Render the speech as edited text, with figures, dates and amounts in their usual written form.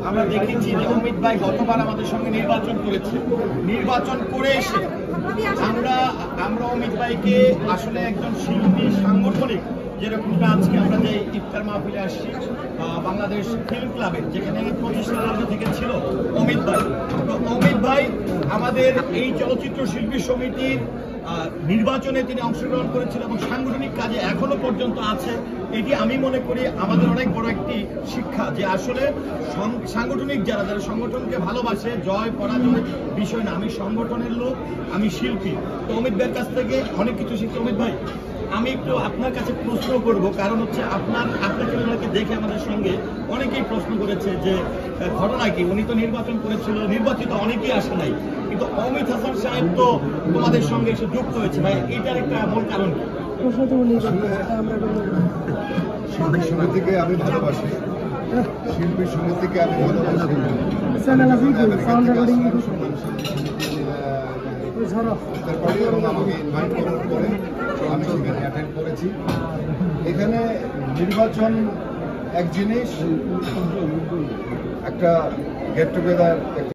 আমরা দেখেছি যে অমিত ভাই গতবার আমাদের সঙ্গে নির্বাচন করেছে। নির্বাচন করে এসে আমরা অমিত ভাইকে আসলে একজন শিল্পী সাংগঠনিক, যেরকমটা আজকে আমরা যে ইফতার মাহফিলে আসছি বাংলাদেশ ফিল্ম ক্লাবে, যেখানে প্রতিষ্ঠান থেকে ছিল অমিত ভাই। তো অমিত ভাই আমাদের এই চলচ্চিত্র শিল্পী সমিতির নির্বাচনে তিনি অংশগ্রহণ করেছিলেন এবং সাংগঠনিক কাজে এখনো পর্যন্ত আছে। এটি আমি মনে করি আমাদের অনেক বড় একটি শিক্ষা, যে আসলে সাংগঠনিক যারা সংগঠনকে ভালোবাসে, জয় পরাজয় বিষয় না, আমি সংগঠনের লোক, আমি শিল্পী। তো অমিত ভাইয়ের কাছ থেকে অনেক কিছু শিখছি। অমিত ভাই, আমি একটু আপনার কাছে প্রশ্ন করব, কারণ হচ্ছে আপনাকে ওনাকে দেখে আমাদের সঙ্গে অনেকেই প্রশ্ন করেছে যে ঘটনা কি, উনি তো নির্বাচন করেছিল, নির্বাচিত অনেকেই আসে নাই, কিন্তু অমিত হাসান সাহেব তো তোমাদের সঙ্গে এসে যুক্ত হয়েছে। ভাই, এটার একটা মূল কারণ কি? শিল্পী সমিতিকে আমি ভালোবাসি, শিল্পী সমিতিকে আমি ভালোবাসি। আমাকে ইনভাইট করার পরে আমি সেখানে অ্যাটেন্ড করেছি। এখানে নির্বাচন এক জিনিস, একটা গেট টুগেদার